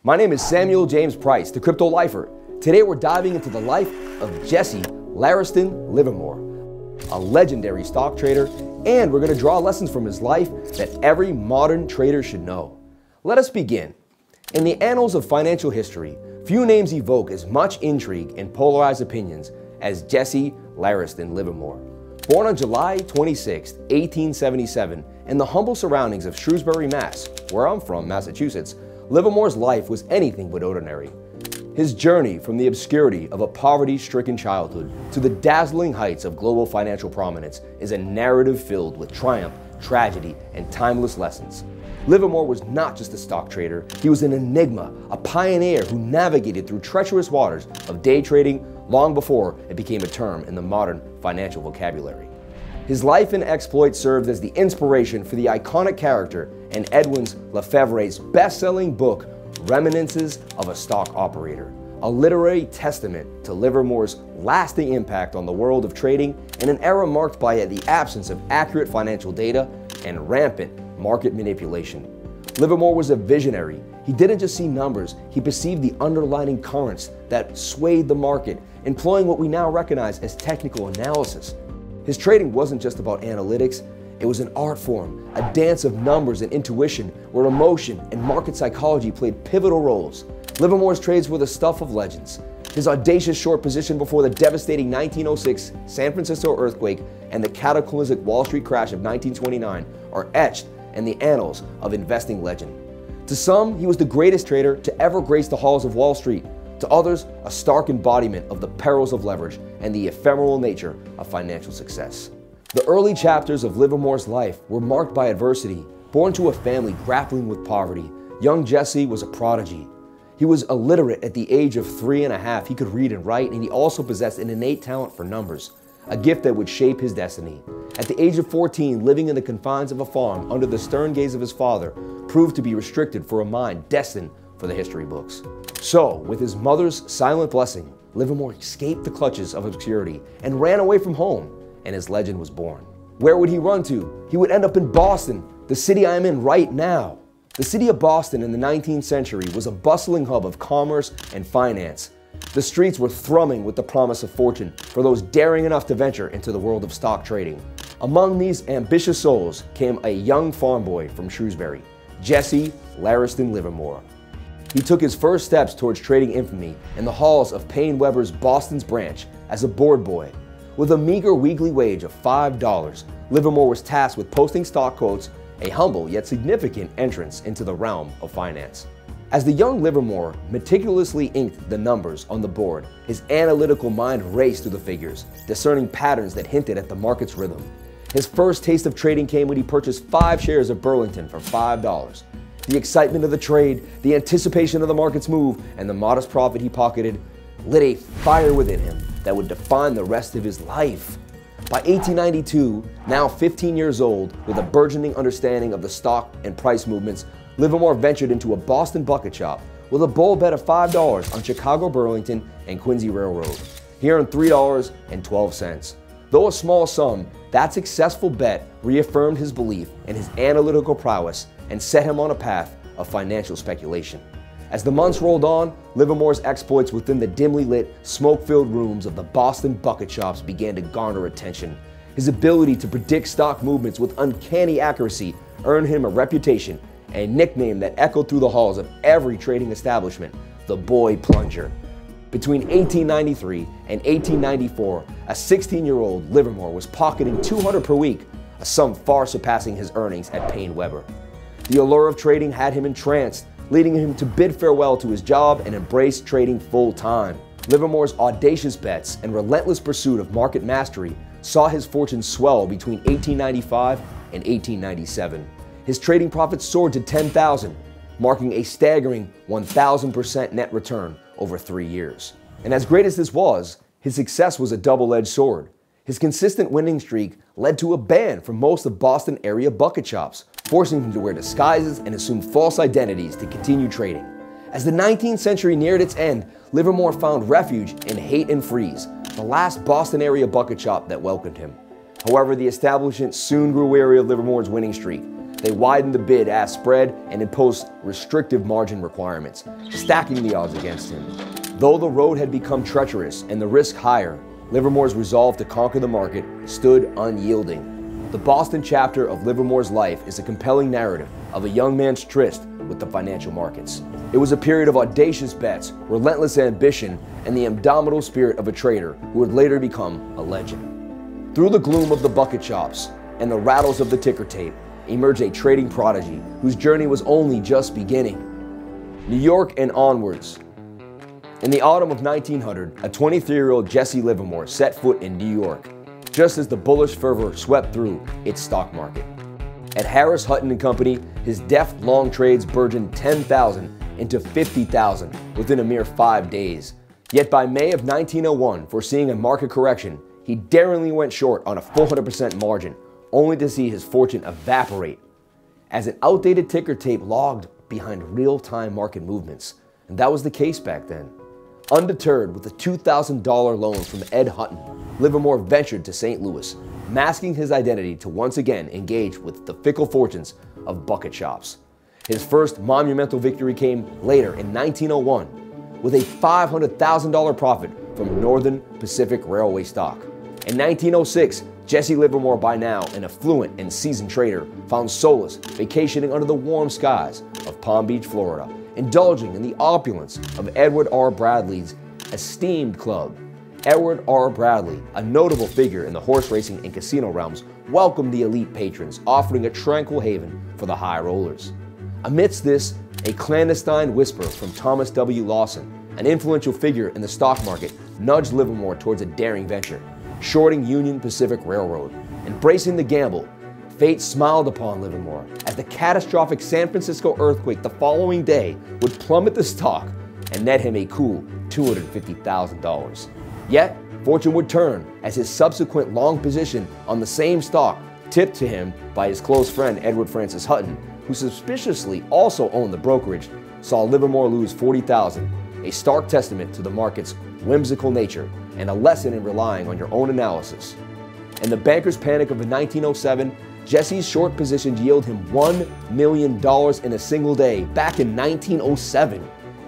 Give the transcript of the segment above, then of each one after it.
My name is Samuel James Price, the Crypto Lifer. Today we're diving into the life of Jesse Livermore, a legendary stock trader, and we're going to draw lessons from his life that every modern trader should know. Let us begin. In the annals of financial history, few names evoke as much intrigue and polarized opinions as Jesse Livermore. Born on July 26, 1877, in the humble surroundings of Shrewsbury, Mass., where I'm from, Massachusetts, Livermore's life was anything but ordinary. His journey from the obscurity of a poverty-stricken childhood to the dazzling heights of global financial prominence is a narrative filled with triumph, tragedy, and timeless lessons. Livermore was not just a stock trader, he was an enigma, a pioneer who navigated through treacherous waters of day trading long before it became a term in the modern financial vocabulary. His life and exploits served as the inspiration for the iconic character in Edwin Lefebvre's best-selling book, Reminiscences of a Stock Operator, a literary testament to Livermore's lasting impact on the world of trading in an era marked by the absence of accurate financial data and rampant market manipulation. Livermore was a visionary. He didn't just see numbers, he perceived the underlying currents that swayed the market, employing what we now recognize as technical analysis. His trading wasn't just about analytics, it was an art form, a dance of numbers and intuition where emotion and market psychology played pivotal roles. Livermore's trades were the stuff of legends. His audacious short position before the devastating 1906 San Francisco earthquake and the cataclysmic Wall Street crash of 1929 are etched in the annals of investing legend. To some, he was the greatest trader to ever grace the halls of Wall Street. To others, a stark embodiment of the perils of leverage and the ephemeral nature of financial success. The early chapters of Livermore's life were marked by adversity. Born to a family grappling with poverty, young Jesse was a prodigy. He was illiterate at the age of 3.5. He could read and write, and he also possessed an innate talent for numbers, a gift that would shape his destiny. At the age of 14, living in the confines of a farm under the stern gaze of his father proved to be restricted for a mind destined for the history books. So, with his mother's silent blessing, Livermore escaped the clutches of obscurity and ran away from home, and his legend was born. Where would he run to? He would end up in Boston, the city I am in right now. The city of Boston in the 19th century was a bustling hub of commerce and finance. The streets were thrumming with the promise of fortune for those daring enough to venture into the world of stock trading. Among these ambitious souls came a young farm boy from Shrewsbury, Jesse Livermore. He took his first steps towards trading infamy in the halls of Payne Weber's Boston's branch as a board boy. With a meager weekly wage of $5, Livermore was tasked with posting stock quotes, a humble yet significant entrance into the realm of finance. As the young Livermore meticulously inked the numbers on the board, his analytical mind raced through the figures, discerning patterns that hinted at the market's rhythm. His first taste of trading came when he purchased 5 shares of Burlington for $5. The excitement of the trade, the anticipation of the market's move, and the modest profit he pocketed lit a fire within him that would define the rest of his life. By 1892, now 15 years old, with a burgeoning understanding of the stock and price movements, Livermore ventured into a Boston bucket shop with a bold bet of $5 on Chicago Burlington and Quincy Railroad. He earned $3.12. Though a small sum, that successful bet reaffirmed his belief in his analytical prowess and set him on a path of financial speculation. As the months rolled on, Livermore's exploits within the dimly lit, smoke-filled rooms of the Boston bucket shops began to garner attention. His ability to predict stock movements with uncanny accuracy earned him a reputation, a nickname that echoed through the halls of every trading establishment, the Boy Plunger. Between 1893 and 1894, a 16-year-old Livermore was pocketing $200 per week, a sum far surpassing his earnings at Payne Weber. The allure of trading had him entranced, leading him to bid farewell to his job and embrace trading full-time. Livermore's audacious bets and relentless pursuit of market mastery saw his fortune swell between 1895 and 1897. His trading profits soared to $10,000, marking a staggering 1,000% net return over 3 years. And as great as this was, his success was a double-edged sword. His consistent winning streak led to a ban from most of Boston area bucket shops, forcing him to wear disguises and assume false identities to continue trading. As the 19th century neared its end, Livermore found refuge in Haight and Freeze, the last Boston area bucket shop that welcomed him. However, the establishment soon grew weary of Livermore's winning streak. They widened the bid-ask spread and imposed restrictive margin requirements, stacking the odds against him. Though the road had become treacherous and the risk higher, Livermore's resolve to conquer the market stood unyielding. The Boston chapter of Livermore's life is a compelling narrative of a young man's tryst with the financial markets. It was a period of audacious bets, relentless ambition, and the indomitable spirit of a trader who would later become a legend. Through the gloom of the bucket shops and the rattles of the ticker tape emerged a trading prodigy whose journey was only just beginning. New York and onwards. In the autumn of 1900, a 23-year-old Jesse Livermore set foot in New York, just as the bullish fervor swept through its stock market. At Harris Hutton & Company, his deft long trades burgeoned 10,000 into 50,000 within a mere 5 days. Yet by May of 1901, foreseeing a market correction, he daringly went short on a 400% margin, only to see his fortune evaporate as an outdated ticker tape logged behind real-time market movements. And that was the case back then. Undeterred with a $2,000 loan from Ed Hutton, Livermore ventured to St. Louis, masking his identity to once again engage with the fickle fortunes of bucket shops. His first monumental victory came later in 1901 with a $500,000 profit from Northern Pacific Railway stock. In 1906, Jesse Livermore, by now an affluent and seasoned trader, found solace vacationing under the warm skies of Palm Beach, Florida, indulging in the opulence of Edward R. Bradley's esteemed club. Edward R. Bradley, a notable figure in the horse racing and casino realms, welcomed the elite patrons, offering a tranquil haven for the high rollers. Amidst this, a clandestine whisper from Thomas W. Lawson, an influential figure in the stock market, nudged Livermore towards a daring venture, shorting Union Pacific Railroad. Embracing the gamble, fate smiled upon Livermore as the catastrophic San Francisco earthquake the following day would plummet the stock and net him a cool $250,000. Yet, fortune would turn as his subsequent long position on the same stock, tipped to him by his close friend Edward Francis Hutton, who suspiciously also owned the brokerage, saw Livermore lose $40,000, a stark testament to the market's whimsical nature and a lesson in relying on your own analysis. In the banker's panic of 1907, Jesse's short positions yielded him $1 million in a single day back in 1907.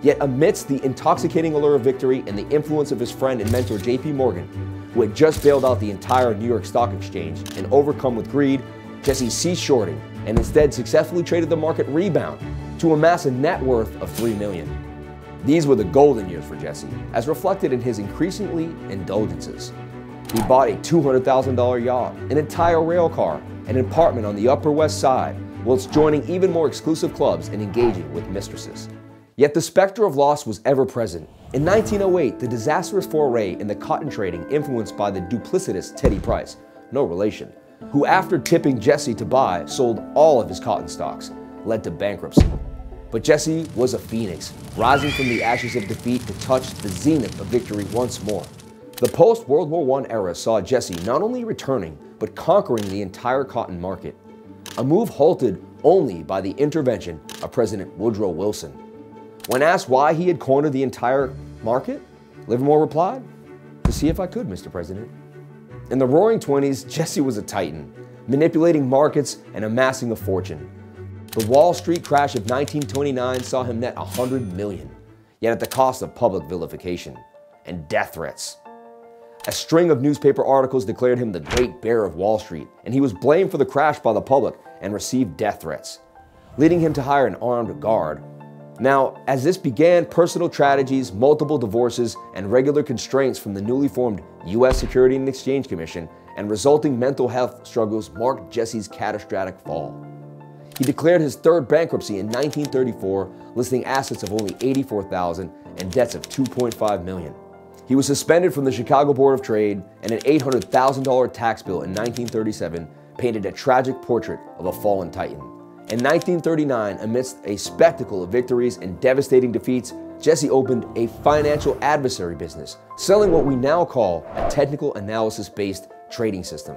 Yet amidst the intoxicating allure of victory and the influence of his friend and mentor J.P. Morgan, who had just bailed out the entire New York Stock Exchange and overcome with greed, Jesse ceased shorting and instead successfully traded the market rebound to amass a net worth of $3 million. These were the golden years for Jesse, as reflected in his increasingly indulgences. He bought a $200,000 yacht, an entire rail car, and an apartment on the Upper West Side, whilst joining even more exclusive clubs and engaging with mistresses. Yet the specter of loss was ever present. In 1908, the disastrous foray in the cotton trading influenced by the duplicitous Teddy Price, no relation, who after tipping Jesse to buy, sold all of his cotton stocks, led to bankruptcy. But Jesse was a phoenix, rising from the ashes of defeat to touch the zenith of victory once more. The post-World War I era saw Jesse not only returning, but conquering the entire cotton market, a move halted only by the intervention of President Woodrow Wilson. When asked why he had cornered the entire market, Livermore replied, "To see if I could, Mr. President." In the Roaring '20s, Jesse was a titan, manipulating markets and amassing a fortune. The Wall Street crash of 1929 saw him net $100 million, yet at the cost of public vilification and death threats. A string of newspaper articles declared him the Great Bear of Wall Street, and he was blamed for the crash by the public and received death threats, leading him to hire an armed guard. Now, as this began, personal tragedies, multiple divorces, and regular constraints from the newly formed U.S. Securities and Exchange Commission and resulting mental health struggles marked Jesse's catastrophic fall. He declared his third bankruptcy in 1934, listing assets of only $84,000 and debts of $2.5 million. He was suspended from the Chicago Board of Trade, and an $800,000 tax bill in 1937 painted a tragic portrait of a fallen titan. In 1939, amidst a spectacle of victories and devastating defeats, Jesse opened a financial adversary business, selling what we now call a technical analysis-based trading system.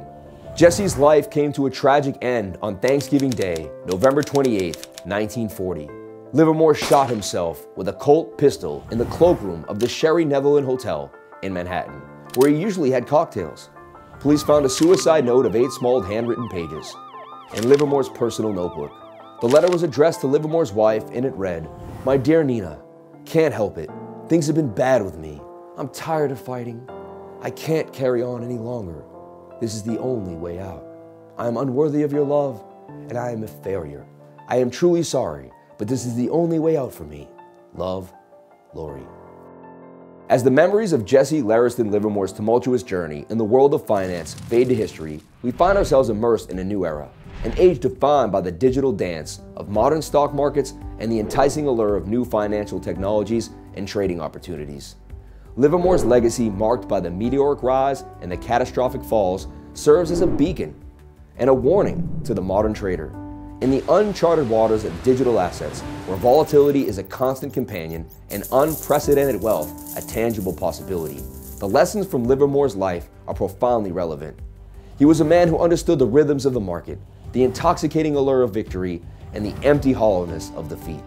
Jesse's life came to a tragic end on Thanksgiving Day, November 28, 1940. Livermore shot himself with a Colt pistol in the cloakroom of the Sherry Netherland Hotel in Manhattan, where he usually had cocktails. Police found a suicide note of 8 small handwritten pages. in Livermore's personal notebook. The letter was addressed to Livermore's wife, and it read, "My dear Nina, can't help it. Things have been bad with me. I'm tired of fighting. I can't carry on any longer. This is the only way out. I am unworthy of your love, and I am a failure. I am truly sorry, but this is the only way out for me. Love, Lori." As the memories of Jesse Livermore's tumultuous journey in the world of finance fade to history, we find ourselves immersed in a new era, an age defined by the digital dance of modern stock markets and the enticing allure of new financial technologies and trading opportunities. Livermore's legacy, marked by the meteoric rise and the catastrophic falls, serves as a beacon and a warning to the modern trader. In the uncharted waters of digital assets, where volatility is a constant companion and unprecedented wealth a tangible possibility, the lessons from Livermore's life are profoundly relevant. He was a man who understood the rhythms of the market, the intoxicating allure of victory, and the empty hollowness of defeat.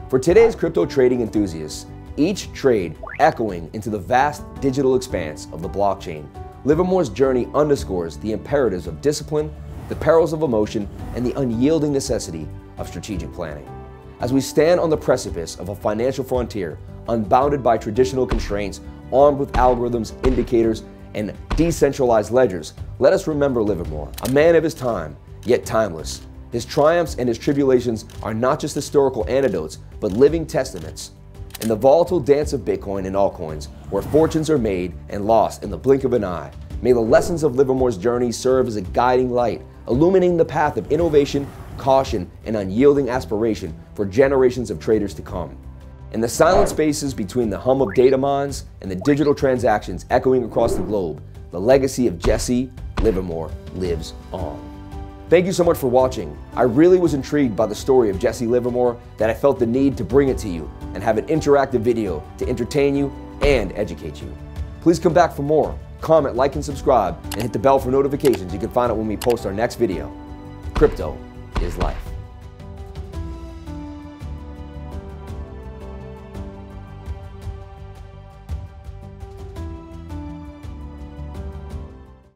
For today's crypto trading enthusiasts, each trade echoing into the vast digital expanse of the blockchain, Livermore's journey underscores the imperatives of discipline, the perils of emotion, and the unyielding necessity of strategic planning. As we stand on the precipice of a financial frontier, unbounded by traditional constraints, armed with algorithms, indicators, and decentralized ledgers, let us remember Livermore, a man of his time, yet timeless. His triumphs and his tribulations are not just historical anecdotes, but living testaments. In the volatile dance of Bitcoin and altcoins, where fortunes are made and lost in the blink of an eye, may the lessons of Livermore's journey serve as a guiding light, illuminating the path of innovation, caution, and unyielding aspiration for generations of traders to come. In the silent spaces between the hum of data mines and the digital transactions echoing across the globe, the legacy of Jesse Livermore lives on. Thank you so much for watching. I really was intrigued by the story of Jesse Livermore that I felt the need to bring it to you and have an interactive video to entertain you and educate you. Please come back for more. Comment, like, and subscribe, and hit the bell for notifications. You can find out when we post our next video. Crypto is life.